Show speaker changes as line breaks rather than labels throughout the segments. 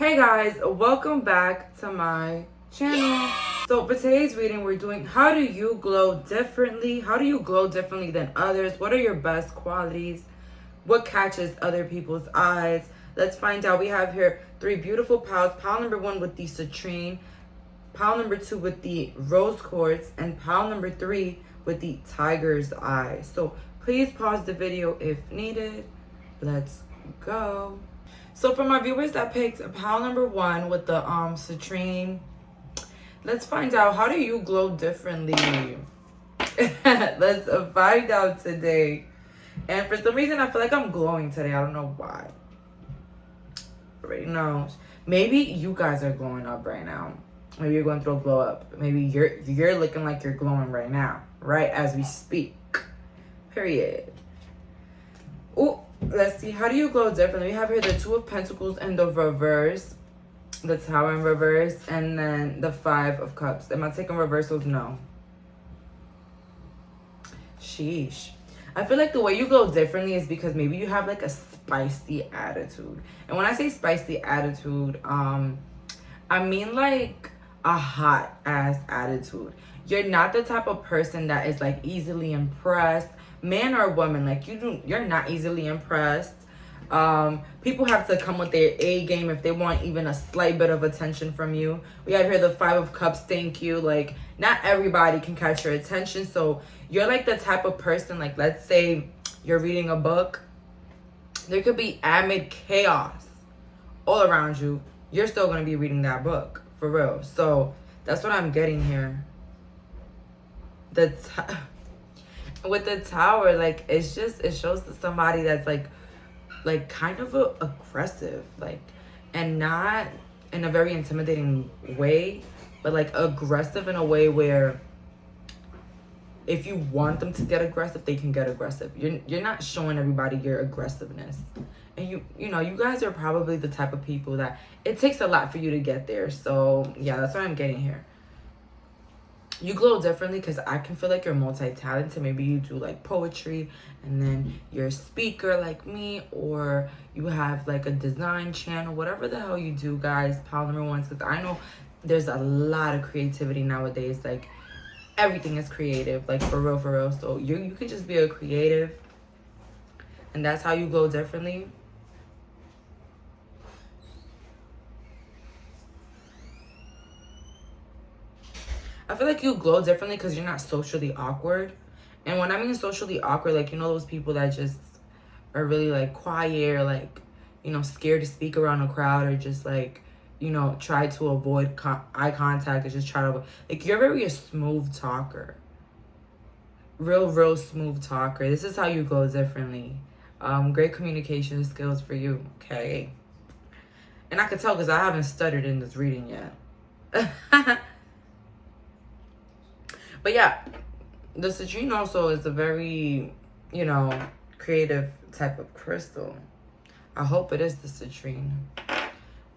Hey guys, welcome back to my channel. So for today's reading, we're doing how do you glow differently? How do you glow differently than others? What are your best qualities? What catches other people's eyes? Let's find out. We have here three beautiful piles. Pile number one with the citrine, pile number two with the rose quartz, and pile number three with the tiger's eye. So please pause the video if needed. Let's go. So for my viewers that picked pile number one with the citrine, let's find out, how do you glow differently? Let's find out today. And for some reason, I feel like I'm glowing today. I don't know why. Right now, maybe you guys are glowing up right now. Maybe you're going through a glow up. Maybe you're looking like you're glowing right now, right as we speak. Period. Ooh. Let's see, how do you glow differently? We have here the Two of Pentacles in the reverse, the Tower in reverse, and then the Five of Cups. Am I taking reversals? No. Sheesh. I feel like the way you glow differently is because maybe you have like a spicy attitude. And when I say spicy attitude, I mean like a hot ass attitude. You're not the type of person that is like easily impressed. Man or woman, like you're not easily impressed. People have to come with their A game if they want even a slight bit of attention from you. We have here the Five of Cups. Thank you. Like, not everybody can catch your attention. So you're like the type of person, like, let's say you're reading a book. There could be amid chaos all around you. You're still going to be reading that book, for real. So that's what I'm getting here. With the Tower, like, it shows to somebody that's like kind of aggressive, like, and not in a very intimidating way, but like aggressive in a way where if you want them to get aggressive, they can get aggressive. You're not showing everybody your aggressiveness. And you know, you guys are probably the type of people that it takes a lot for you to get there. So yeah, that's what I'm getting here. You glow differently because I can feel like you're multi-talented. Maybe you do like poetry and then you're a speaker like me, or you have like a design channel, whatever the hell you do, guys. Pile number one, because I know there's a lot of creativity nowadays. Like, everything is creative, like, for real, for real. So you could just be a creative, and that's how you glow differently. I feel like you glow differently because you're not socially awkward. And when I mean socially awkward, like, you know, those people that just are really like quiet, or like, you know, scared to speak around a crowd, or just like, you know, try to avoid eye contact, or just try to, like, you're very a smooth talker. Real smooth talker. This is how you glow differently. Great communication skills for you, okay? And I could tell because I haven't stuttered in this reading yet. But yeah, the citrine also is a very, you know, creative type of crystal. I hope it is the citrine.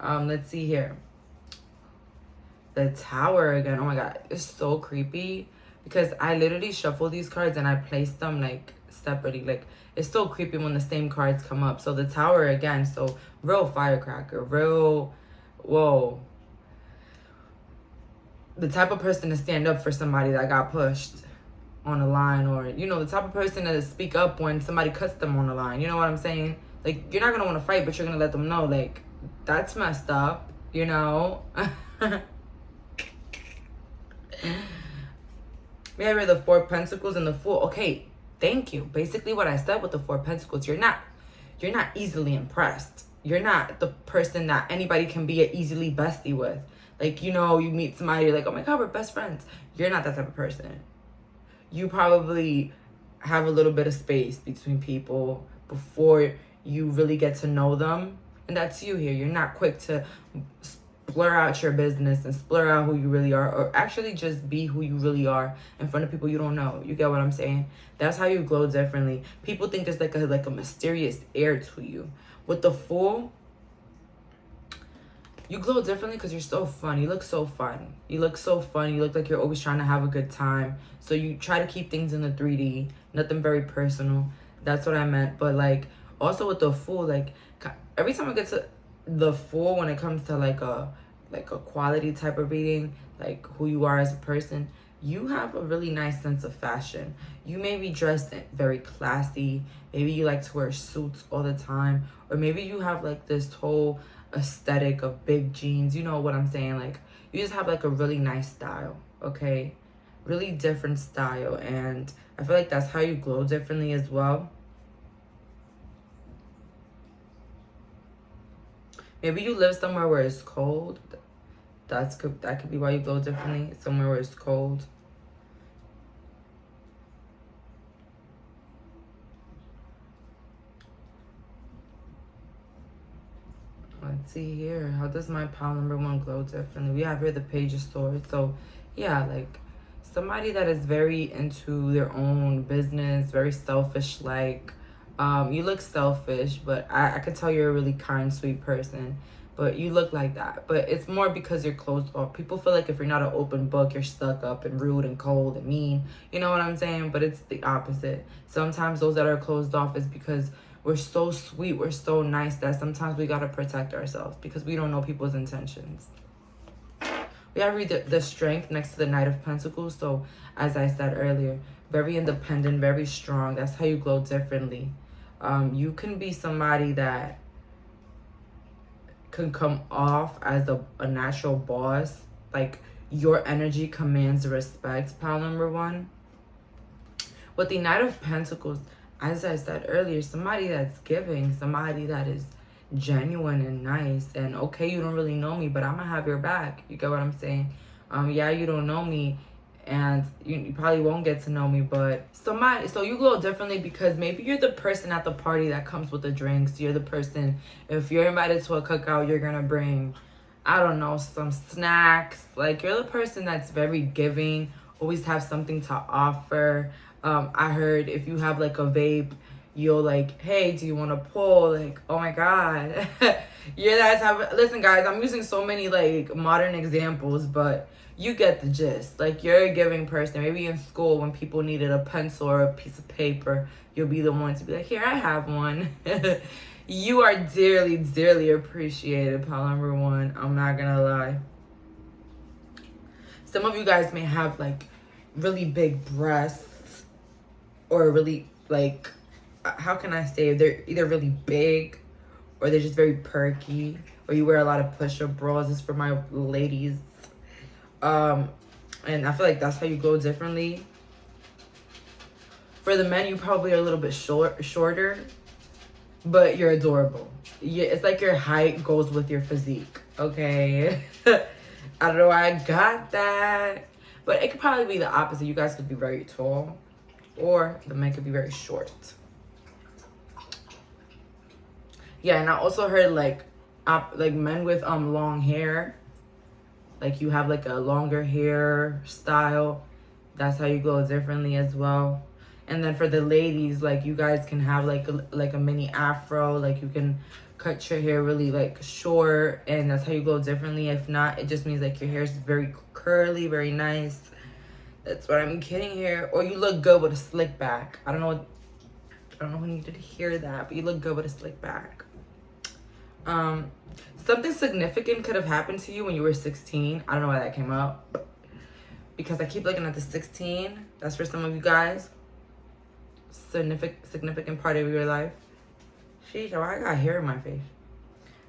Let's see here. The Tower again. Oh my God, it's so creepy because I literally shuffle these cards and I place them like separately. Like, it's so creepy when the same cards come up. So the Tower again. So real firecracker, real, whoa. The type of person to stand up for somebody that got pushed on the line, or, you know, the type of person to speak up when somebody cuts them on the line. You know what I'm saying? Like, you're not going to want to fight, but you're going to let them know, like, that's messed up, you know? We have here the Four of Pentacles and the Fool. Okay, thank you. Basically what I said with the Four of Pentacles, you're not easily impressed. You're not the person that anybody can be easily bestie with. Like, you know, you meet somebody, you're like, oh my God, we're best friends. You're not that type of person. You probably have a little bit of space between people before you really get to know them. And that's you here. You're not quick to blur out your business and blur out who you really are, or actually just be who you really are in front of people you don't know. You get what I'm saying? That's how you glow differently. People think there's like a mysterious air to you. With the Fool, you glow differently because you're so fun. You look so fun. You look so fun. You look like you're always trying to have a good time. So you try to keep things in the 3D. Nothing very personal. That's what I meant. But, like, also with the Fool, like, every time I get to the Fool, when it comes to like a quality type of reading, like who you are as a person, you have a really nice sense of fashion. You may be dressed very classy. Maybe you like to wear suits all the time, or maybe you have like this whole aesthetic of big jeans. You know what I'm saying? Like, you just have like a really nice style, okay? Really different style, and I feel like that's how you glow differently as well. Maybe you live somewhere where it's cold. That could be why you glow differently. Somewhere where it's cold. Let's see here. How does my pile number 1 glow differently? We have here the Page of Swords. So yeah, like somebody that is very into their own business, very selfish. Like, you look selfish, but I can tell you're a really kind, sweet person. But you look like that. But it's more because you're closed off. People feel like if you're not an open book, you're stuck up and rude and cold and mean. You know what I'm saying? But it's the opposite. Sometimes those that are closed off is because we're so sweet, we're so nice that sometimes we gotta protect ourselves because we don't know people's intentions. We have read the Strength next to the Knight of Pentacles. So as I said earlier, very independent, very strong. That's how you glow differently. You can be somebody that can come off as a natural boss. Like, your energy commands respect, pile number 1. With the Knight of Pentacles, as I said earlier, somebody that's giving, somebody that is genuine and nice. And okay, you don't really know me, but I'm gonna have your back. You get what I'm saying? Yeah, you don't know me, and you probably won't get to know me, but so you glow differently because maybe you're the person at the party that comes with the drinks. You're the person, if you're invited to a cookout, you're gonna bring, I don't know, some snacks. Like, you're the person that's very giving, always have something to offer. I heard if you have like a vape, you'll like, hey, do you want to pull? Like, oh my God. You're that type of, listen guys, I'm using so many like modern examples, but you get the gist. Like, you're a giving person. Maybe in school when people needed a pencil or a piece of paper, you'll be the one to be like, here, I have one. You are dearly, dearly appreciated, pile number 1. I'm not gonna lie. Some of you guys may have like really big breasts, or really like, how can I say, they're either really big or they're just very perky, or you wear a lot of push-up bras. This is for my ladies. And I feel like that's how you glow differently. For the men, you probably are a little bit shorter, but you're adorable. It's like your height goes with your physique, okay? I don't know why I got that, but it could probably be the opposite. You guys could be very tall, or the men could be very short. Yeah, and I also heard like men with long hair, like you have like a longer hair style. That's how you glow differently as well. And then for the ladies, like you guys can have like a mini afro, like you can cut your hair really like short, and that's how you glow differently. If not, it just means like your hair is very curly, very nice. That's what I'm getting here. Or you look good with a slick back. I don't know who needed to hear that, but you look good with a slick back. Something significant could have happened to you when you were 16. I don't know why that came up, because I keep looking at the 16. That's for some of you guys. Significant part of your life. Sheesh, I got hair in my face.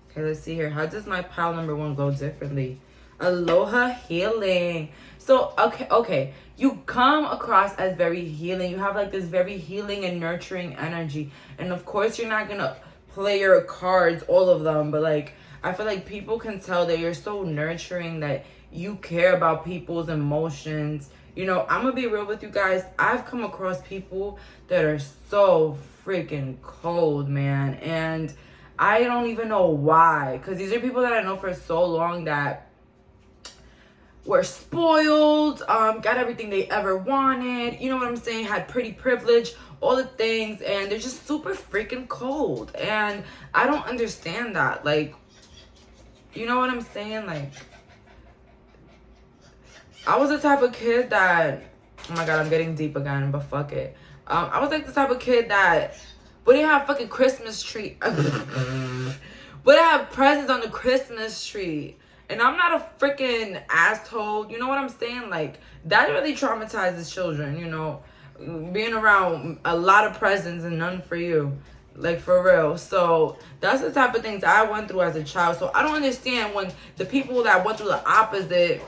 Okay, let's see here. How does my pile number 1 glow differently? Aloha healing. So, okay. You come across as very healing. You have like this very healing and nurturing energy. And of course, you're not going to play your cards, all of them. But like, I feel like people can tell that you're so nurturing, that you care about people's emotions. You know, I'm going to be real with you guys. I've come across people that are so freaking cold, man. And I don't even know why. Because these are people that I know for so long that were spoiled, got everything they ever wanted. You know what I'm saying? Had pretty privilege, all the things. And they're just super freaking cold. And I don't understand that. Like, you know what I'm saying? Like, I was the type of kid that, oh my God, I'm getting deep again, but fuck it. I was like the type of kid that wouldn't have a fucking Christmas tree. Wouldn't But I have presents on the Christmas tree. And I'm not a freaking asshole. You know what I'm saying? Like, that really traumatizes children, you know? Being around a lot of presents and none for you. Like, for real. So, that's the type of things I went through as a child. So, I don't understand when the people that went through the opposite,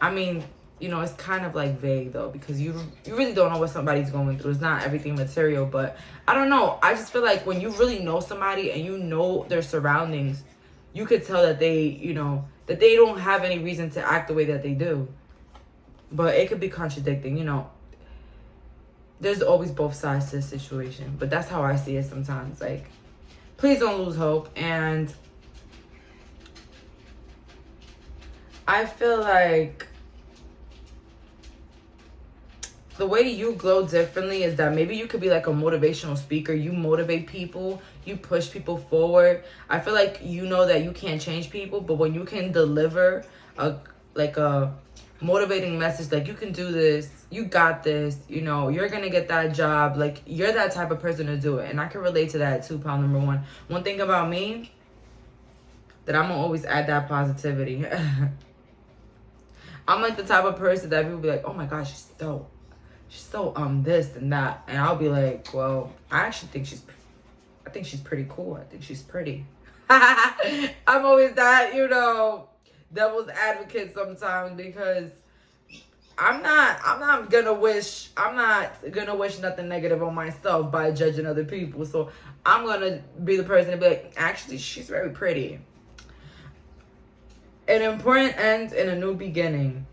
I mean, you know, it's kind of like vague though, because you really don't know what somebody's going through. It's not everything material, but I don't know. I just feel like when you really know somebody and you know their surroundings, you could tell that they, you know, that they don't have any reason to act the way that they do. But it could be contradicting, you know. There's always both sides to the situation, but that's how I see it sometimes. Like, please don't lose hope. And I feel like the way you glow differently is that maybe you could be like a motivational speaker. You motivate people, you push people forward. I feel like you know that you can't change people, but when you can deliver a motivating message, like, you can do this, you got this, you know, you're gonna get that job, like, you're that type of person to do it. And I can relate to that too, pal number one. One thing about me, that I'm gonna always add that positivity. I'm like the type of person that people be like, oh my gosh, she's so this and that, and I'll be like, well, I think she's pretty cool. I think she's pretty. I'm always that, you know, devil's advocate sometimes, because I'm not gonna wish nothing negative on myself by judging other people. So I'm gonna be the person to be like, actually, she's very pretty. An important end in a new beginning.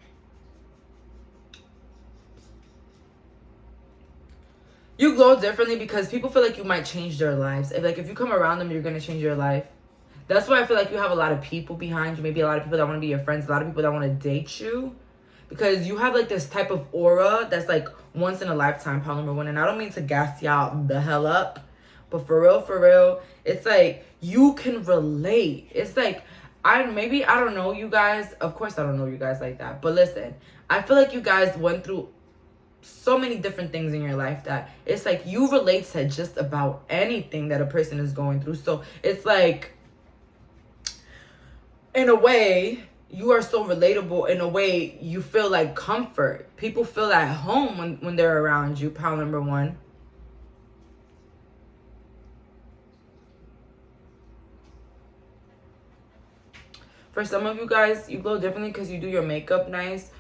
You glow differently because people feel like you might change their lives. If you come around them, you're going to change your life. That's why I feel like you have a lot of people behind you. Maybe a lot of people that want to be your friends. A lot of people that want to date you. Because you have, like, this type of aura that's, like, once in a lifetime, pal number one. And I don't mean to gas y'all the hell up. But for real, it's like, you can relate. It's like, I don't know you guys. Of course I don't know you guys like that. But listen, I feel like you guys went through so many different things in your life that it's like you relate to just about anything that a person is going through. So it's like, in a way, you are so relatable. In a way, you feel like comfort. People feel at home when they're around you, pal number one. For some of you guys, you glow differently because you do your makeup nice.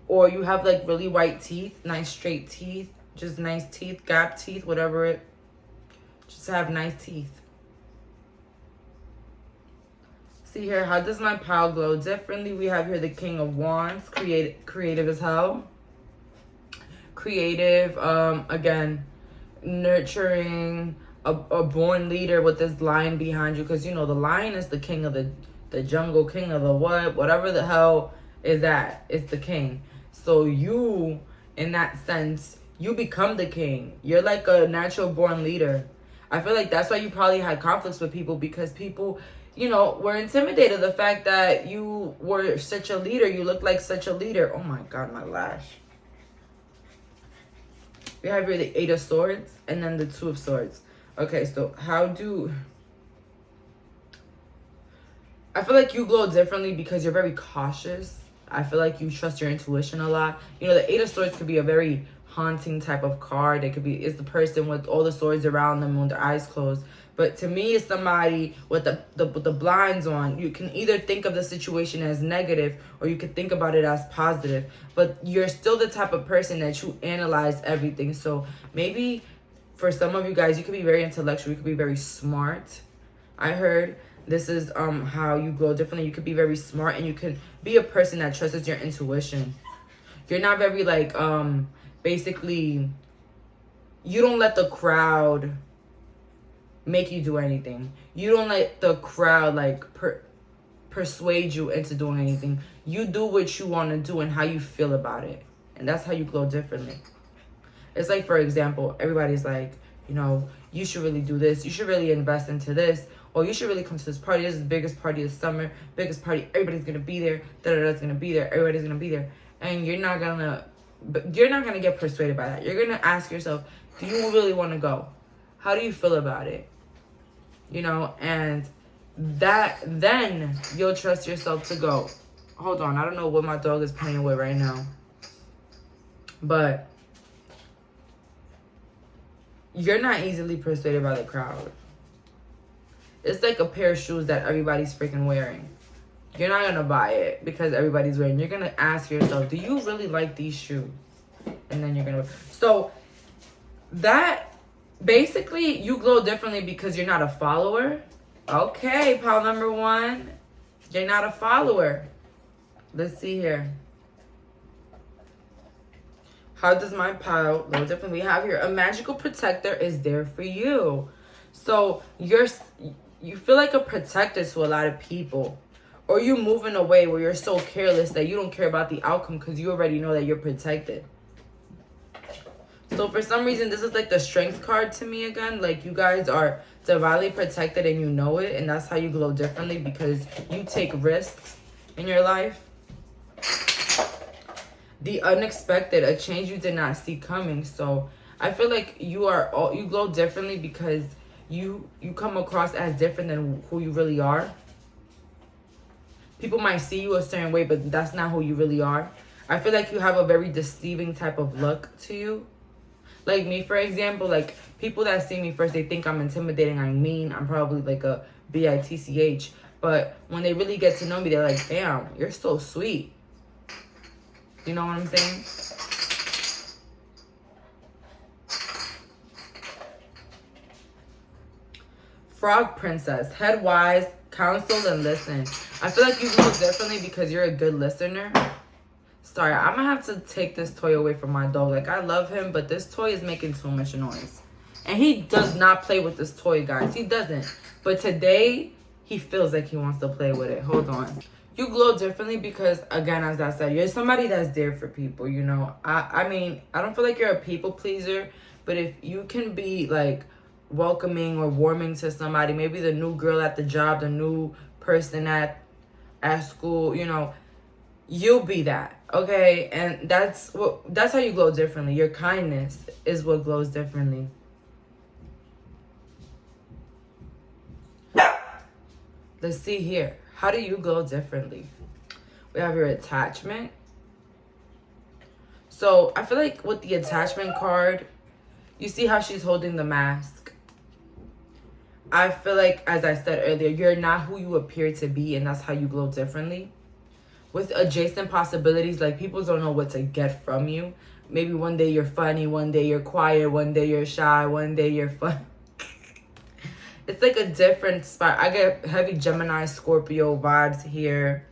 Or you have, like, really white teeth, nice straight teeth, just nice teeth, gap teeth, whatever it. Just have nice teeth. See here, how does my pal glow differently? We have here the King of Wands, creative as hell. Creative, again, nurturing, a born leader with this lion behind you. Because, you know, the lion is the king of the jungle, king of the whatever the hell is that. It's the king. So you, in that sense, you become the king. You're like a natural born leader. I feel like that's why you probably had conflicts with people, because people, you know, were intimidated. The fact that you were such a leader, you look like such a leader. Oh my God, my lash. We have here the 8 of Swords and then the 2 of Swords. Okay, so I feel like you glow differently because you're very cautious. I feel like you trust your intuition a lot. You know, the 8 of Swords could be a very haunting type of card. It's the person with all the swords around them with their eyes closed. But to me, it's somebody with the blinds on. You can either think of the situation as negative or you could think about it as positive. But you're still the type of person that you analyze everything. So maybe for some of you guys, you could be very intellectual. You could be very smart. I heard this is how you glow differently. You could be very smart and you can be a person that trusts your intuition. You're not very, like, basically, you don't let the crowd make you do anything. You don't let the crowd, like, persuade you into doing anything. You do what you want to do and how you feel about it. And that's how you glow differently. It's like, for example, everybody's like, you know, you should really do this. You should really invest into this. Or you should really come to this party. This is the biggest party of summer. Biggest party. Everybody's going to be there. Da-da-da's going to be there. Everybody's going to be there. And you're not going to get persuaded by that. You're going to ask yourself, do you really want to go? How do you feel about it? You know, and then you'll trust yourself to go. Hold on, I don't know what my dog is playing with right now. But you're not easily persuaded by the crowd. It's like a pair of shoes that everybody's freaking wearing. You're not gonna buy it because everybody's wearing. You're gonna ask yourself, do you really like these shoes? And then you're gonna. So that basically, you glow differently because you're not a follower. Okay, pile number one, you're not a follower. Let's see here. How does my pile glow differently? We have here, a magical protector is there for you. So you feel like a protector to a lot of people. Or you move in a way where you're so careless that you don't care about the outcome because you already know that you're protected. So for some reason, this is like the strength card to me again. Like you guys are divinely protected and you know it. And that's how you glow differently because you take risks in your life. The unexpected, a change you did not see coming. So I feel like you glow differently because you come across as different than who you really are. People might see you a certain way, but that's not who you really are. I feel like you have a very deceiving type of look to you. Like me, for example, like people that see me first, they think I'm intimidating, I'm mean, I'm probably like a bitch. But when they really get to know me, they're like, damn, you're so sweet. You know what I'm saying? Frog princess, head wise, counsel and listen. I feel like you glow differently because you're a good listener. Sorry, I'm gonna have to take this toy away from my dog. Like, I love him, but this toy is making too much noise. And he does not play with this toy, guys. He doesn't. But today, he feels like he wants to play with it. Hold on. You glow differently because, again, as I said, you're somebody that's there for people, you know. I mean, I don't feel like you're a people pleaser, but if you can be, like, welcoming or warming to somebody, maybe the new girl at the job, the new person at school, you know, you'll be that, okay? And that's how you glow differently. Your kindness is what glows differently. Let's see here. How do you glow differently? We have your attachment. So I feel like with the attachment card, you see how she's holding the mask. I feel like, as I said earlier, you're not who you appear to be, and that's how you glow differently. With adjacent possibilities, like people don't know what to get from you. Maybe one day you're funny, one day you're quiet, one day you're shy, one day you're fun. It's like a different spot. I get heavy Gemini, Scorpio vibes here.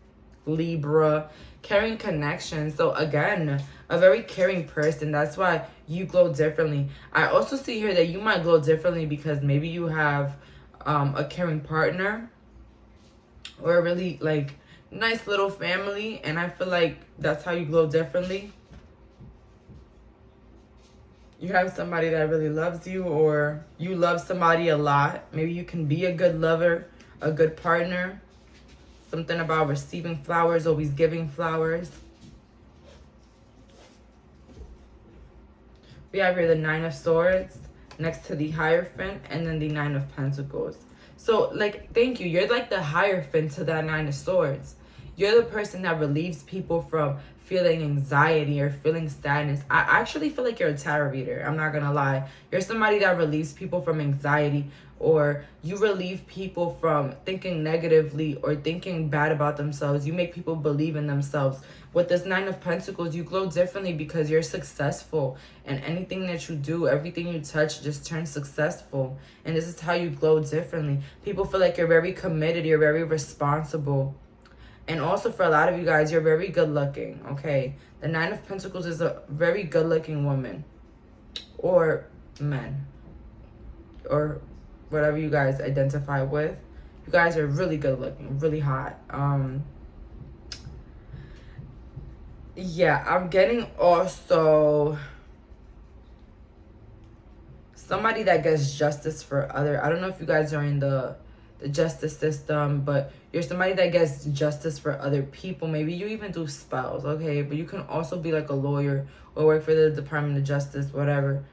Libra, caring connection. So again, a very caring person. That's why you glow differently. I also see here that you might glow differently because maybe you have a caring partner or a really like nice little family, and I feel like that's how you glow differently. You have somebody that really loves you, or you love somebody a lot. Maybe you can be a good lover, a good partner. Something about receiving flowers, always giving flowers. We have here the Nine of Swords next to the Hierophant, and then the Nine of Pentacles. So, like, thank you. You're like the Hierophant to that Nine of Swords. You're the person that relieves people from feeling anxiety or feeling sadness. I actually feel like you're a tarot reader. I'm not going to lie. You're somebody that relieves people from anxiety, or you relieve people from thinking negatively or thinking bad about themselves. You make people believe in themselves. With this Nine of Pentacles, you glow differently because you're successful. And anything that you do, everything you touch just turns successful. And this is how you glow differently. People feel like you're very committed. You're very responsible. And also for a lot of you guys, you're very good looking, okay? The Nine of Pentacles is a very good looking woman. Or men. Or whatever you guys identify with. You guys are really good looking, really hot. Yeah, I'm getting also somebody that gets justice for other. I don't know if you guys are in the justice system, but you're somebody that gets justice for other people. Maybe you even do spells, okay? But you can also be like a lawyer or work for the Department of Justice, whatever.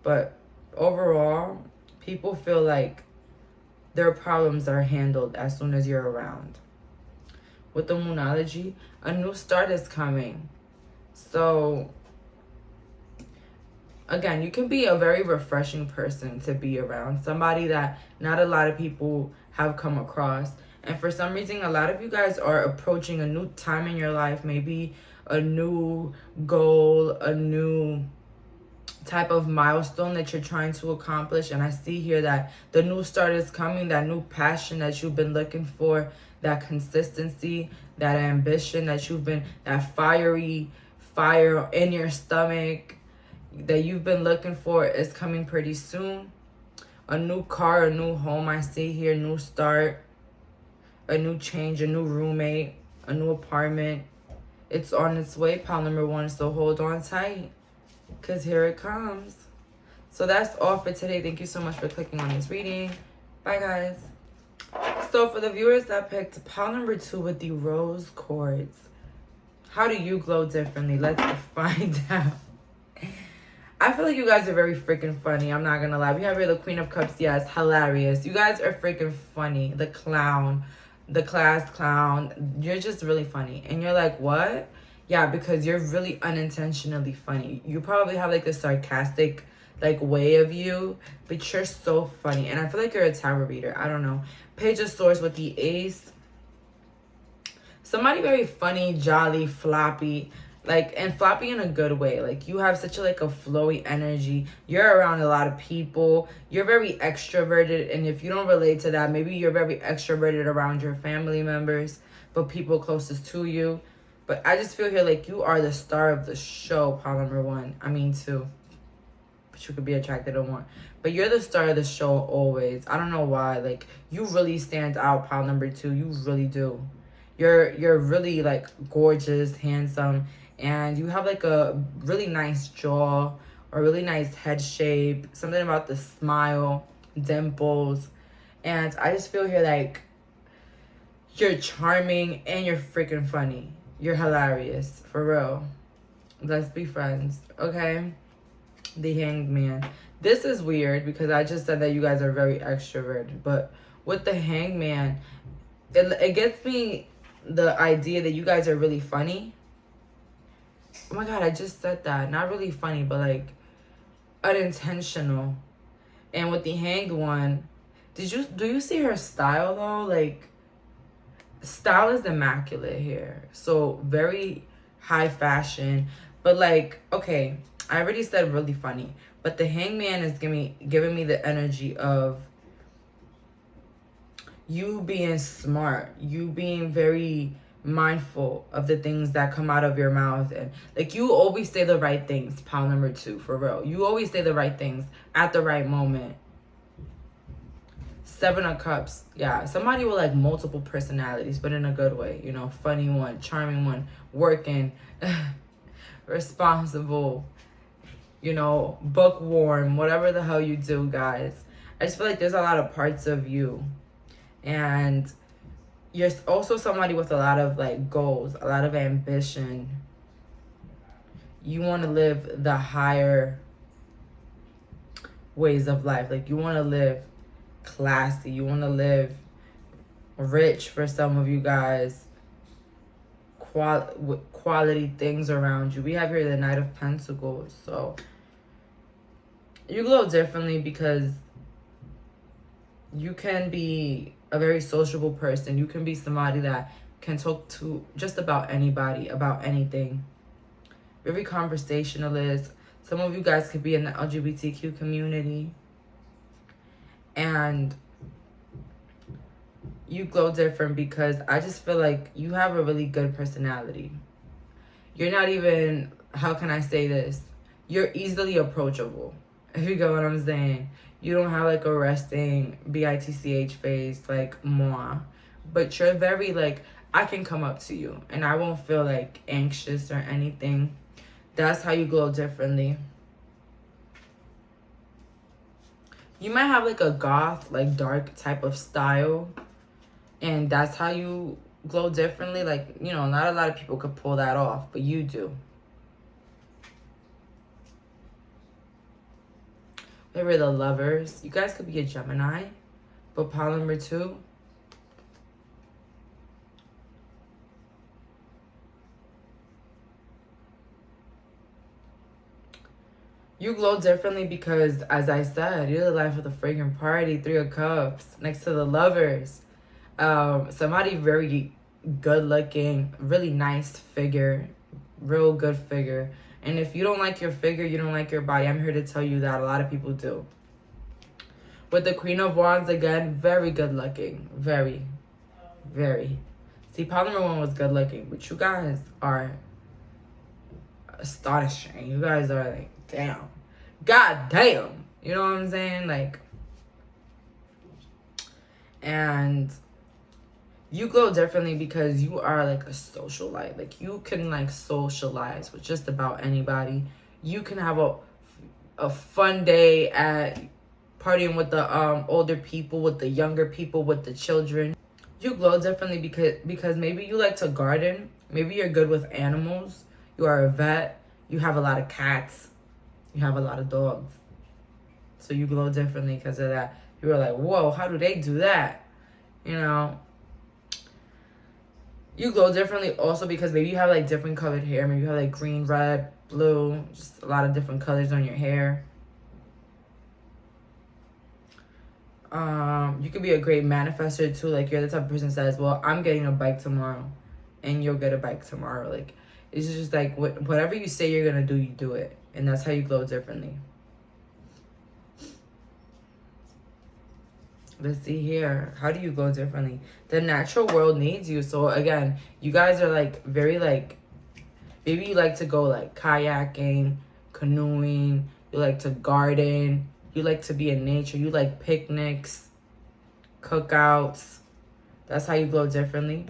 But overall, people feel like their problems are handled as soon as you're around. With the Moonology, a new start is coming. So, again, you can be a very refreshing person to be around. Somebody that not a lot of people have come across. And for some reason, a lot of you guys are approaching a new time in your life. Maybe a new goal, a new type of milestone that you're trying to accomplish. And I see here that the new start is coming, that new passion that you've been looking for, that consistency, that ambition that you've been, that fiery fire in your stomach that you've been looking for is coming pretty soon. A new car, a new home, I see here, new start, a new change, a new roommate, a new apartment. It's on its way, pile number 1, so hold on tight, because here it comes. So that's all for today. Thank you so much for clicking on this reading. Bye, guys. So for the viewers that picked pile number 2 with the rose quartz, how do you glow differently? Let's find out. I feel like you guys are very freaking funny. I'm not gonna lie. We have here the Queen of Cups. Yes, hilarious. You guys are freaking funny. The clown, the class clown. You're just really funny. And you're like, what? Yeah, because you're really unintentionally funny. You probably have like a sarcastic like way of you, but you're so funny. And I feel like you're a tarot reader. I don't know. Page of Swords with the Ace. Somebody very funny, jolly, floppy. Like, and floppy in a good way. Like, you have such a, like, a flowy energy. You're around a lot of people. You're very extroverted. And if you don't relate to that, maybe you're very extroverted around your family members, but people closest to you. But I just feel here like you are the star of the show, pile number 1. I mean, 2. But you could be attracted to 1. But you're the star of the show always. I don't know why. Like, you really stand out, pile number 2. You really do. You're really, like, gorgeous, handsome. And you have like a really nice jaw or really nice head shape. Something about the smile, dimples. And I just feel here like you're charming and you're freaking funny. You're hilarious. For real. Let's be friends. Okay? The Hanged Man. This is weird because I just said that you guys are very extroverted. But with the Hanged Man, it gets me the idea that you guys are really funny. Oh my god, I just said that. Not really funny, but like unintentional. And with the Hanged One, do you see her style though? Like, style is immaculate here. So very high fashion. But like, okay, I already said really funny. But the Hanged Man is giving me the energy of you being smart, you being very mindful of the things that come out of your mouth, and like you always say the right things, pile number 2, for real. You always say the right things at the right moment. 7 of Cups. Yeah, somebody with like multiple personalities, but in a good way, you know. Funny one, charming one, working, responsible, you know, bookworm, whatever the hell you do, guys. I just feel like there's a lot of parts of you, and you're also somebody with a lot of like goals, a lot of ambition. You want to live the higher ways of life. Like, you want to live classy. You want to live rich for some of you guys. Quality things around you. We have here the Knight of Pentacles. So you glow differently because you can be a very sociable person. You can be somebody that can talk to just about anybody, about anything. Very conversationalist. Some of you guys could be in the LGBTQ community. And you glow different because I just feel like you have a really good personality. You're not even, how can I say this? You're easily approachable, if you get what I'm saying. You don't have like a resting bitch face like moi, but you're very like, I can come up to you and I won't feel like anxious or anything. That's how you glow differently. You might have like a goth, like dark type of style, and that's how you glow differently. Like, you know, not a lot of people could pull that off, but you do. Maybe the Lovers. You guys could be a Gemini, But pile number 2, you glow differently because, as I said, you're the life of the fragrant party. 3 of Cups next to the Lovers. Somebody very good looking, really nice figure, real good figure. And if you don't like your figure, you don't like your body, I'm here to tell you that a lot of people do. With the Queen of Wands, again, very good looking. Very, very. See, pile number 1 was good looking, but you guys are astonishing. You guys are like, damn. God damn. You know what I'm saying? Like, and you glow differently because you are like a socialite. Like, you can like socialize with just about anybody. You can have a fun day at partying with the older people, with the younger people, with the children. You glow differently because maybe you like to garden. Maybe you're good with animals. You are a vet. You have a lot of cats. You have a lot of dogs. So you glow differently because of that. You were like, whoa, how do they do that? You know? You glow differently also because maybe you have like different colored hair. Maybe you have like green, red, blue, just a lot of different colors on your hair. You could be a great manifester too. Like, you're the type of person that says, well, I'm getting a bike tomorrow and you'll get a bike tomorrow. Like, it's just like whatever you say you're gonna do, you do it. And that's how you glow differently. Let's see here. How do you glow differently? The natural world needs you. So again, you guys are like very like, maybe you like to go like kayaking, canoeing, you like to garden, you like to be in nature, you like picnics, cookouts. That's how you glow differently.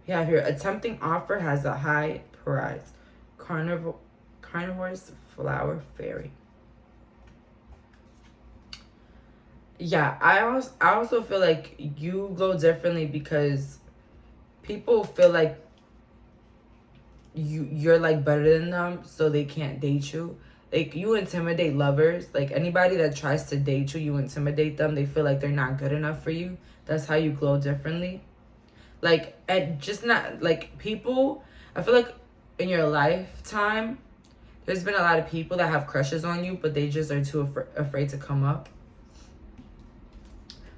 You have here, a tempting offer has a high price. Carnivore's flower fairy. Yeah, I also feel like you glow differently because people feel like you're like better than them, so they can't date you. Like, you intimidate lovers. Like, anybody that tries to date you, you intimidate them. They feel like they're not good enough for you. That's how you glow differently. Like, and just not like people, I feel like in your lifetime there's been a lot of people that have crushes on you, but they just are too afraid to come up.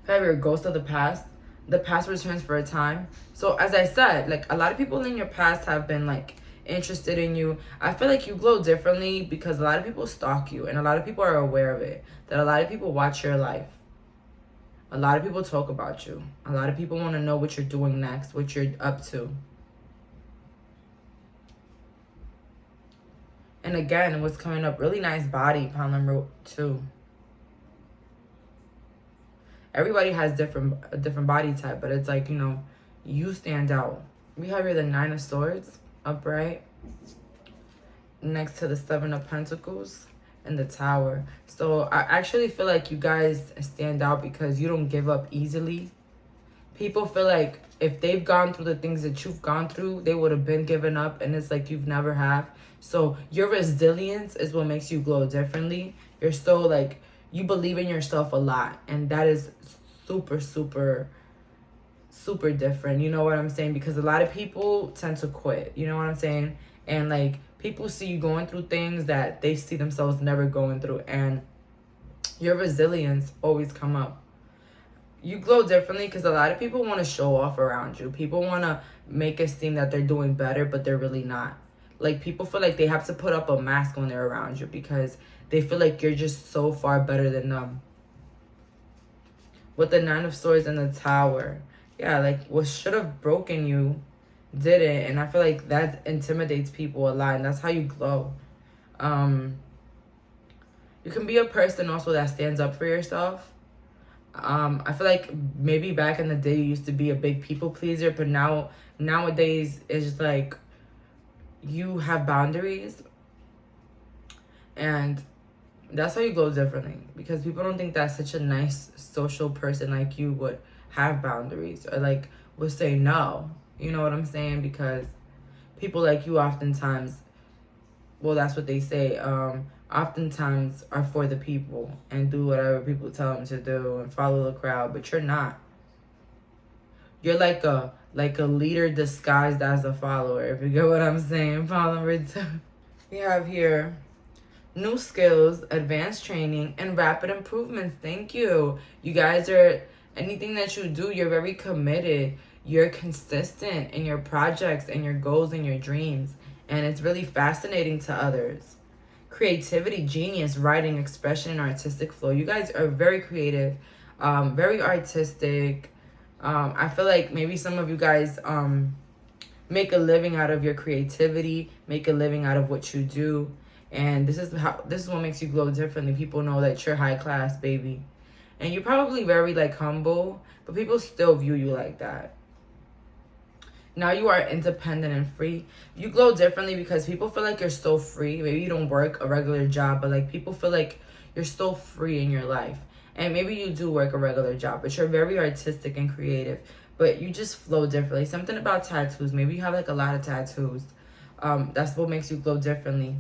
However, a ghost of the past returns for a time. So as I said, like, a lot of people in your past have been like interested in you. I feel like you glow differently because a lot of people stalk you and a lot of people are aware of it. That a lot of people watch your life. A lot of people talk about you. A lot of people want to know what you're doing next, what you're up to. And again, what's coming up, really nice body, pile number 2. Everybody has a different body type, but it's like, you know, you stand out. We have here the 9 of Swords, upright, next to the 7 of Pentacles and the Tower. So I actually feel like you guys stand out because you don't give up easily. People feel like if they've gone through the things that you've gone through, they would have been given up, and it's like you've never have. So your resilience is what makes you glow differently. You're so like, you believe in yourself a lot, and that is super, super, super different. You know what I'm saying? Because a lot of people tend to quit. You know what I'm saying? And like, people see you going through things that they see themselves never going through, and your resilience always come up. You glow differently because a lot of people want to show off around you. People want to make it seem that they're doing better, but they're really not. Like, people feel like they have to put up a mask when they're around you because they feel like you're just so far better than them. With the 9 of Swords and the Tower. Yeah, like, what should have broken you didn't. And I feel like that intimidates people a lot. And that's how you glow. You can be a person also that stands up for yourself. I feel like maybe back in the day you used to be a big people pleaser, but nowadays it's just like you have boundaries, and that's how you glow differently because people don't think that such a nice social person like you would have boundaries or like would say no. You know what I'm saying? Because people like you oftentimes, well, that's what they say, oftentimes are for the people and do whatever people tell them to do and follow the crowd, but you're not. You're like a leader disguised as a follower, if you get what I'm saying. Follower two. We have here new skills, advanced training, and rapid improvements. Thank you. You guys are, anything that you do, you're very committed. You're consistent in your projects and your goals and your dreams. And it's really fascinating to others. Creativity, genius, writing, expression, and artistic flow. You guys are very creative, very artistic. I feel like maybe some of you guys make a living out of your creativity, make a living out of what you do. And this is what makes you glow differently. People know that you're high class, baby. And you're probably very like humble, but people still view you like that. Now you are independent and free. You glow differently because people feel like you're so free. Maybe you don't work a regular job, but like people feel like you're so free in your life. And maybe you do work a regular job, but you're very artistic and creative. But you just flow differently. Something about tattoos. Maybe you have like a lot of tattoos. That's what makes you glow differently.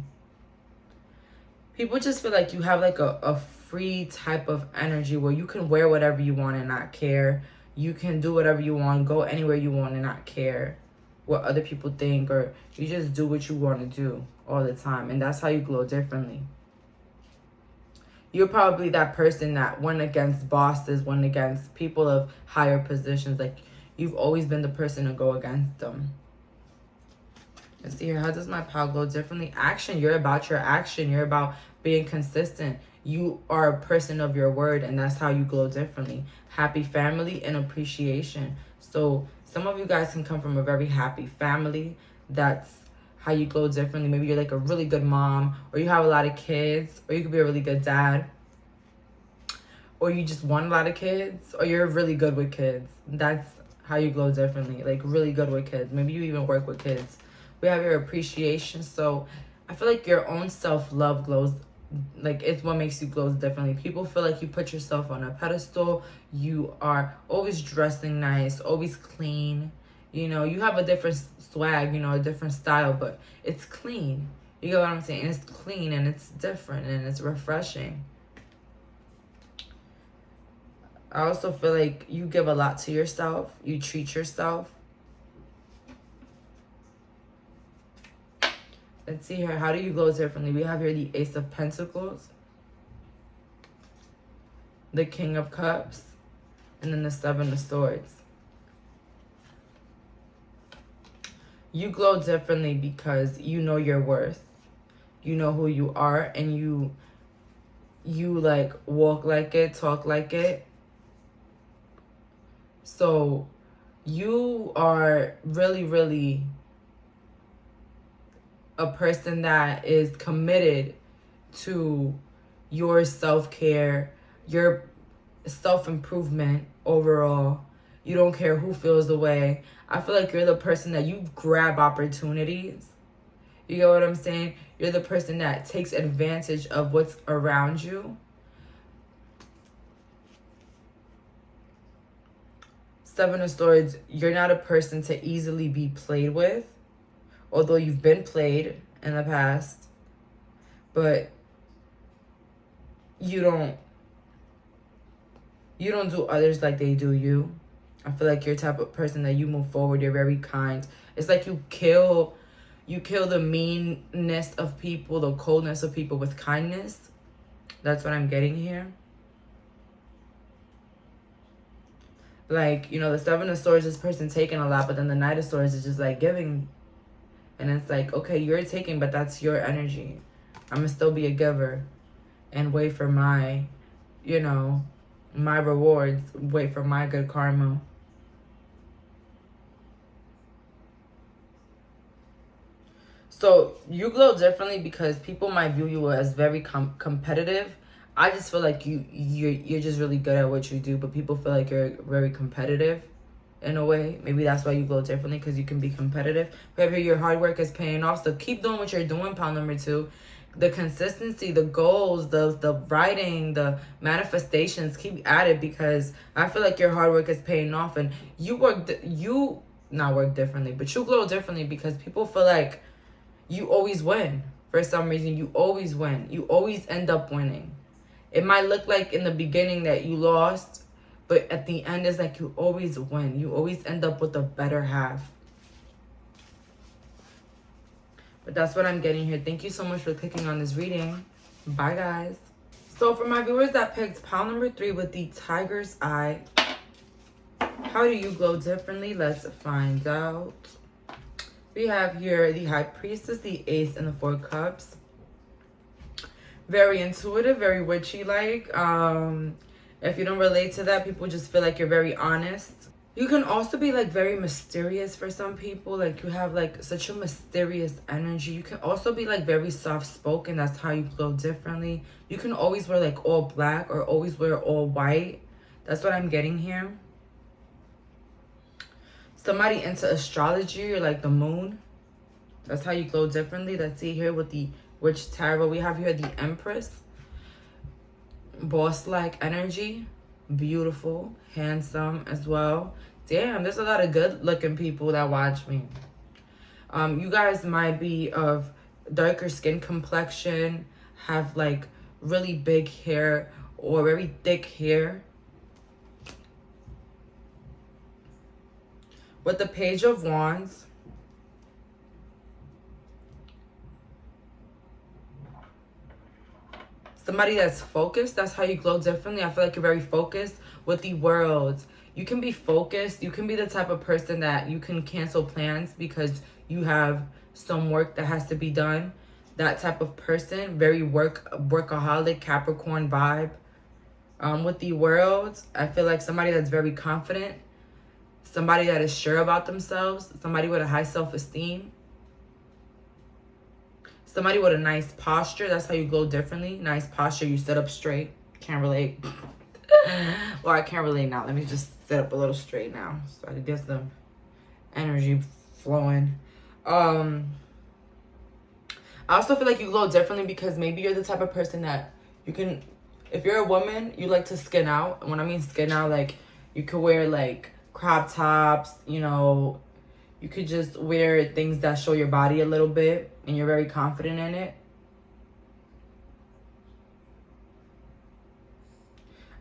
People just feel like you have like a free type of energy where you can wear whatever you want and not care. You can do whatever you want, go anywhere you want and not care what other people think, or you just do what you want to do all the time. And that's how you glow differently. You're probably that person that went against bosses, went against people of higher positions. Like, you've always been the person to go against them. Let's see here. How does my pal glow differently? Action. You're about your action. You're about being consistent. You are a person of your word, and that's how you glow differently. Happy family and appreciation. So some of you guys can come from a very happy family. That's how you glow differently. Maybe you're like a really good mom, or you have a lot of kids, or you could be a really good dad, or you just want a lot of kids, or you're really good with kids. That's how you glow differently. Like, really good with kids. Maybe you even work with kids. We have your appreciation. So I feel like your own self-love glows, like, it's what makes you glow differently. People feel like you put yourself on a pedestal. You are always dressing nice, always clean. You know, you have a different swag, you know, a different style, but it's clean. You get what I'm saying? It's clean and it's different and it's refreshing. I also feel like you give a lot to yourself. You treat yourself. Let's see here. How do you glow differently? We have here the Ace of Pentacles, the King of Cups, and then the Seven of Swords. You glow differently because you know your worth. You know who you are, and you like walk like it, talk like it. So you are really, really a person that is committed to your self-care, your self-improvement overall. You don't care who feels the way. I feel like you're the person that you grab opportunities. You get what I'm saying? You're the person that takes advantage of what's around you. Seven of Swords, you're not a person to easily be played with. Although you've been played in the past, but you don't do others like they do you. I feel like you're the type of person that you move forward. You're very kind. It's like you kill the meanness of people, the coldness of people with kindness. That's what I'm getting here. Like, you know, the Seven of Swords, this person taking a lot, but then the Knight of Swords is just like giving. And it's like, okay, you're taking, but that's your energy. I'm going to still be a giver and wait for my, you know, my rewards. Wait for my good karma. So you glow differently because people might view you as very competitive. I just feel like you're just really good at what you do, but people feel like you're very competitive. In a way, maybe that's why you glow differently, because you can be competitive. Maybe your hard work is paying off, so keep doing what you're doing. Pile number 2, the consistency, the goals, the writing, the manifestations, keep at it, because I feel like your hard work is paying off, and you glow differently because people feel like you always win for some reason. You always win. You always end up winning. It might look like in the beginning that you lost, but at the end, it's like you always win. You always end up with a better half. But that's what I'm getting here. Thank you so much for clicking on this reading. Bye, guys. So for my viewers that picked pile number 3 with the tiger's eye, how do you glow differently? Let's find out. We have here the high priestess, the ace, and the 4 cups. Very intuitive, very witchy-like. If you don't relate to that, people just feel like you're very honest. You can also be like very mysterious for some people. Like you have like such a mysterious energy. You can also be like very soft-spoken. That's how you glow differently. You can always wear like all black or always wear all white. That's what I'm getting here. Somebody into astrology or like the moon. That's how you glow differently. Let's see here with the Witch Tarot. We have here the Empress. Boss-like energy. Beautiful. Handsome as well. Damn, there's a lot of good-looking people that watch me. You guys might be of darker skin complexion, have like really big hair or very thick hair. With the Page of Wands, somebody that's focused, that's how you glow differently. I feel like you're very focused. With the World, you can be focused. You can be the type of person that you can cancel plans because you have some work that has to be done. That type of person, very workaholic, Capricorn vibe. With the World, I feel like somebody that's very confident. Somebody that is sure about themselves. Somebody with a high self-esteem. Somebody with a nice posture. That's how you glow differently. Nice posture. You sit up straight. Can't relate. Well, I can't relate now. Let me just sit up a little straight now, so I can get some energy flowing. I also feel like you glow differently because maybe you're the type of person that you can... If you're a woman, you like to skin out. And when I mean skin out, like you could wear like crop tops, you know, you could just wear things that show your body a little bit and you're very confident in it.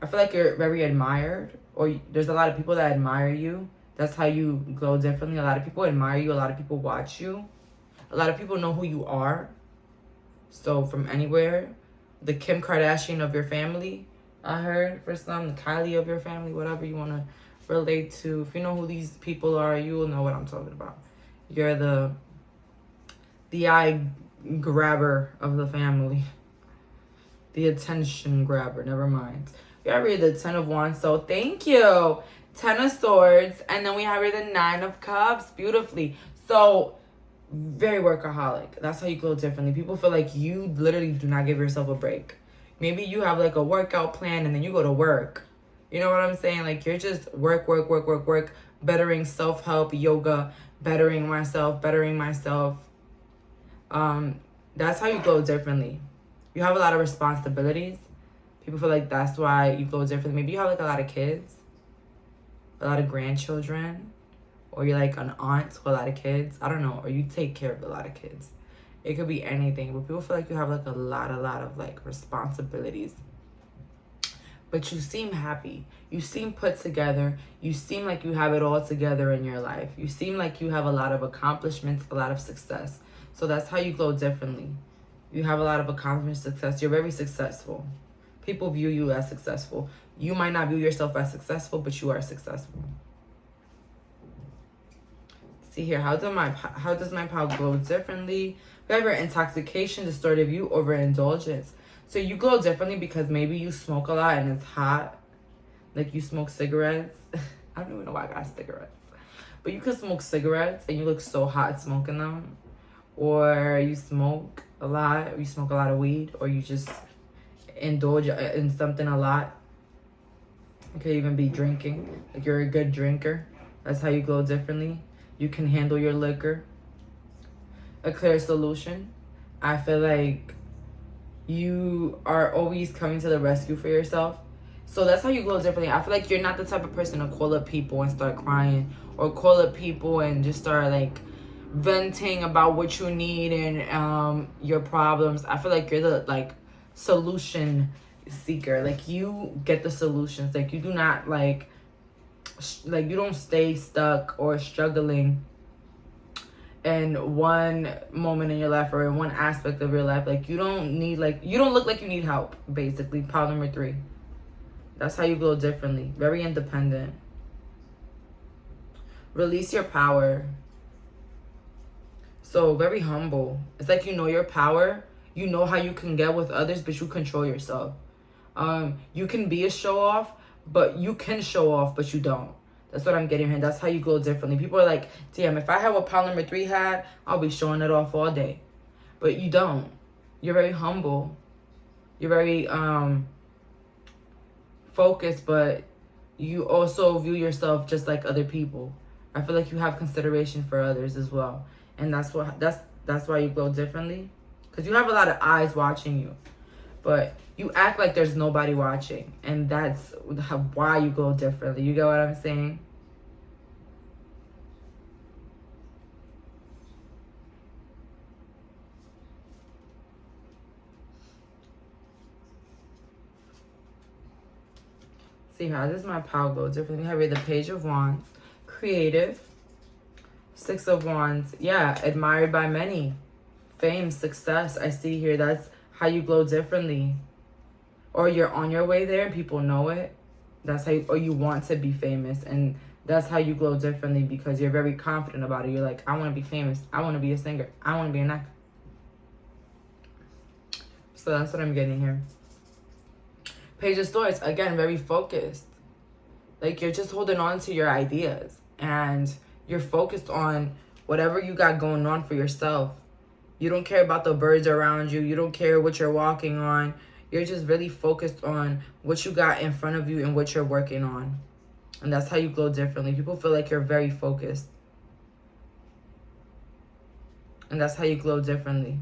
I feel like you're very admired, or there's a lot of people that admire you. That's how you glow differently. A lot of people admire you. A lot of people watch you. A lot of people know who you are. So from anywhere, the Kim Kardashian of your family, I heard for some, the Kylie of your family, whatever you want to relate to. If you know who these people are, you will know what I'm talking about. You're the eye grabber of the family. The attention grabber, never mind. We have here the 10 of Wands, so thank you. 10 of Swords, and then we have here the 9 of Cups, beautifully. So, very workaholic. That's how you glow differently. People feel like you literally do not give yourself a break. Maybe you have like a workout plan and then you go to work. You know what I'm saying? Like you're just work, bettering self-help, yoga, bettering myself. That's how you glow differently. You have a lot of responsibilities. People feel like that's why you glow differently. Maybe you have like a lot of kids, a lot of grandchildren, or you're like an aunt to a lot of kids. I don't know. Or you take care of a lot of kids. It could be anything. But people feel like you have like a lot of like responsibilities. But you seem happy. You seem put together. You seem like you have it all together in your life. You seem like you have a lot of accomplishments, a lot of success. So that's how you glow differently. You have a lot of accomplishments, success. You're very successful. People view you as successful. You might not view yourself as successful, but you are successful. See here, how does my pile glow differently? We have your intoxication, distorted view, overindulgence. So you glow differently because maybe you smoke a lot and it's hot. Like you smoke cigarettes. I don't even know why I got cigarettes. But you could smoke cigarettes and you look so hot smoking them. Or you smoke a lot, or you smoke a lot of weed, or you just indulge in something a lot. You could even be drinking. Like you're a good drinker. That's how you glow differently. You can handle your liquor. A clear solution. I feel like you are always coming to the rescue for yourself. So that's how you glow differently. I feel like you're not the type of person to call up people and start crying, or call up people and just start like venting about what you need and your problems. I feel like you're the like solution seeker. Like you get the solutions. Like you do not like you don't stay stuck or struggling in one moment in your life or in one aspect of your life. Like you don't need, like, you don't look like you need help, basically. Pile number 3. That's how you glow differently. Very independent. Release your power. So very humble. It's like you know your power. You know how you can get with others, but you control yourself. You can be a show off, but you can show off, but you don't. That's what I'm getting here. That's how you glow differently. People are like, damn, if I had what pile number 3 had, I'll be showing it off all day. But you don't. You're very humble. You're very focused, but you also view yourself just like other people. I feel like you have consideration for others as well. And that's why you glow differently. Because you have a lot of eyes watching you. But you act like there's nobody watching. And that's why you glow differently. You get what I'm saying? See how this is my power glow differently. We have here the Page of Wands. Creative. 6 of Wands. Yeah, admired by many. Fame, success. I see here that's how you glow differently. Or you're on your way there and people know it. That's how you, or you want to be famous, and that's how you glow differently because you're very confident about it. You're like, I want to be famous. I want to be a singer. I want to be an actor. So that's what I'm getting here. Page of Swords, again, very focused. Like you're just holding on to your ideas and you're focused on whatever you got going on for yourself. You don't care about the birds around you. You don't care what you're walking on. You're just really focused on what you got in front of you and what you're working on. And that's how you glow differently. People feel like you're very focused. And that's how you glow differently.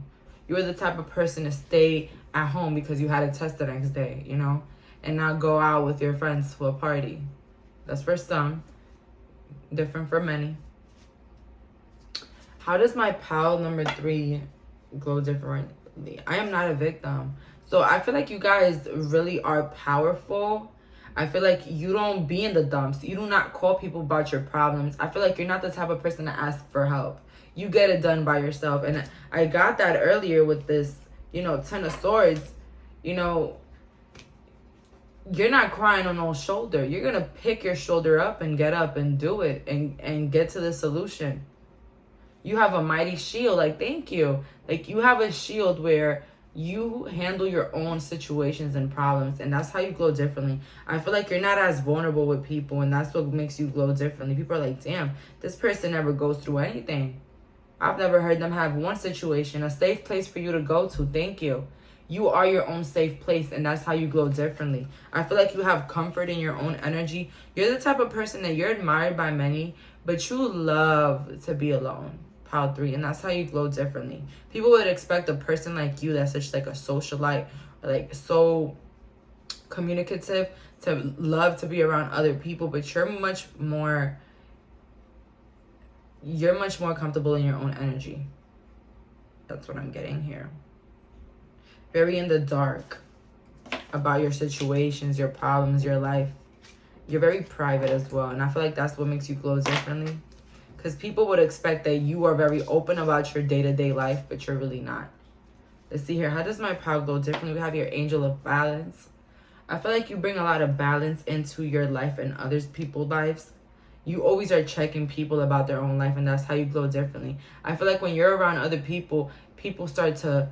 You're the type of person to stay at home because you had a test the next day, you know? And not go out with your friends to a party. That's for some. Different for many. How does my pile number 3 glow differently? I am not a victim. So I feel like you guys really are powerful. I feel like you don't be in the dumps. You do not call people about your problems. I feel like you're not the type of person to ask for help. You get it done by yourself. And I got that earlier with this, you know, 10 of Swords. You know, you're not crying on no shoulder. You're going to pick your shoulder up and get up and do it and get to the solution. You have a mighty shield. Like, thank you. Like, you have a shield where you handle your own situations and problems, and that's how you glow differently. I feel like you're not as vulnerable with people, and that's what makes you glow differently. People are like, damn, this person never goes through anything. I've never heard them have one situation, a safe place for you to go to. Thank you. You are your own safe place, and that's how you glow differently. I feel like you have comfort in your own energy. You're the type of person that you're admired by many, but you love to be alone. Pile 3, and that's how you glow differently. People would expect a person like you that's such like a socialite, or like so communicative, to love to be around other people, but you're much more comfortable in your own energy. That's what I'm getting here. Very in the dark about your situations, your problems, your life. You're very private as well, and I feel like that's what makes you glow differently. Because people would expect that you are very open about your day-to-day life, but you're really not. Let's see here. How does my pile glow differently? We have your Angel of Balance. I feel like you bring a lot of balance into your life and others people's lives. You always are checking people about their own life, and that's how you glow differently. I feel like when you're around other people, people start to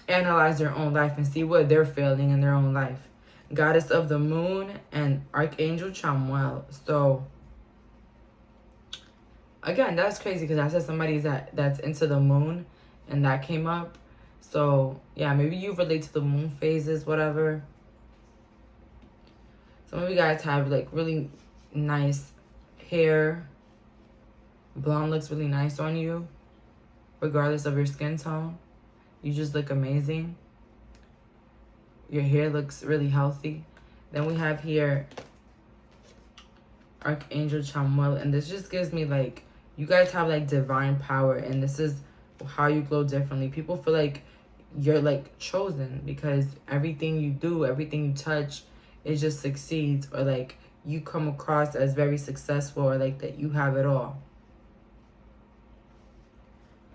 analyze their own life and see what they're feeling in their own life. Goddess of the Moon and Archangel Chamuel. So again, that's crazy because I said somebody's that's into the moon, and that came up. So yeah, maybe you relate to the moon phases, whatever. Some of you guys have like really nice hair. Blonde looks really nice on you, regardless of your skin tone. You just look amazing. Your hair looks really healthy. Then we have here Archangel Chamuel, and this just gives me like You guys have like divine power, and this is how you glow differently. People feel like you're like chosen because everything you do, everything you touch, it just succeeds, or like you come across as very successful, or like that you have it all.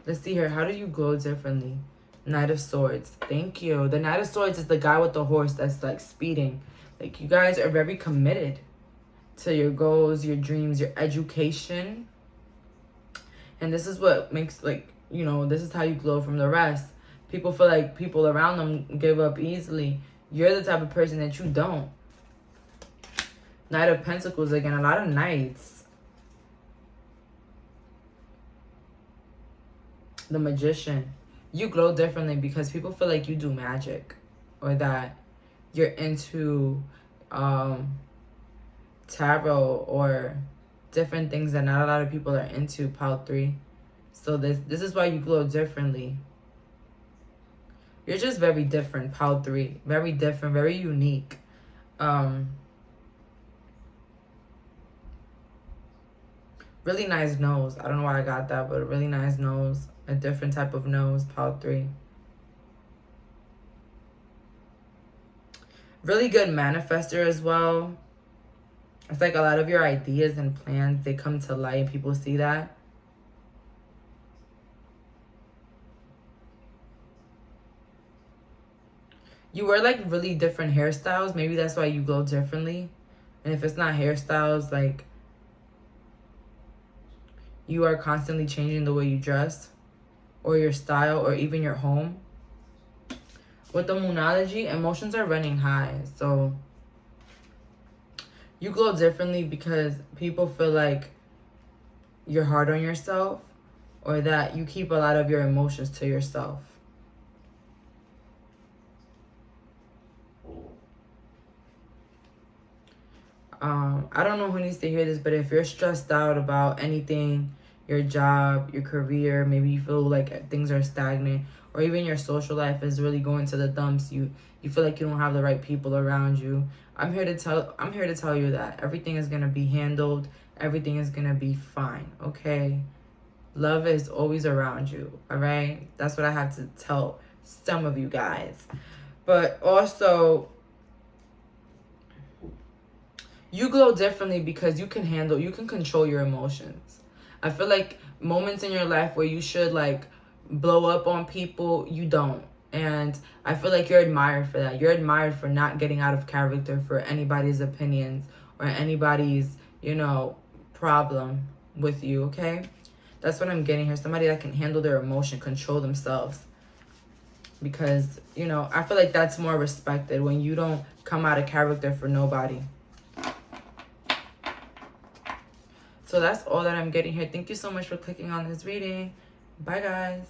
Let's see here. How do you glow differently? Knight of Swords. Thank you. The Knight of Swords is the guy with the horse that's like speeding. Like you guys are very committed to your goals, your dreams, your education. And this is what makes, like, you know, this is how you glow from the rest. People feel like people around them give up easily. You're the type of person that you don't. Knight of Pentacles again. A lot of knights. The Magician. You glow differently because people feel like you do magic, or that you're into tarot or different things that not a lot of people are into, pile 3. So this is why you glow differently. You're just very different, pile 3. Very different, very unique. Really nice nose. I don't know why I got that, but a really nice nose. A different type of nose, pile 3. Really good manifester as well. It's like a lot of your ideas and plans, they come to light and people see that. You wear like really different hairstyles. Maybe that's why you glow differently. And if it's not hairstyles, like you are constantly changing the way you dress, or your style, or even your home. With the Moonology, emotions are running high. So you glow differently because people feel like you're hard on yourself, or that you keep a lot of your emotions to yourself. I don't know who needs to hear this, but if you're stressed out about anything, your job, your career, maybe you feel like things are stagnant, or even your social life is really going to the dumps, you feel like you don't have the right people around you, I'm here to tell you that everything is going to be handled. Everything is going to be fine, okay? Love is always around you, all right? That's what I have to tell some of you guys. But also, you glow differently because you can control your emotions. I feel like moments in your life where you should like blow up on people, you don't. And I feel like you're admired for that. You're admired for not getting out of character for anybody's opinions or anybody's, you know, problem with you, okay? That's what I'm getting here. Somebody that can handle their emotion, control themselves. Because, you know, I feel like that's more respected when you don't come out of character for nobody. So that's all that I'm getting here. Thank you so much for clicking on this reading. Bye, guys.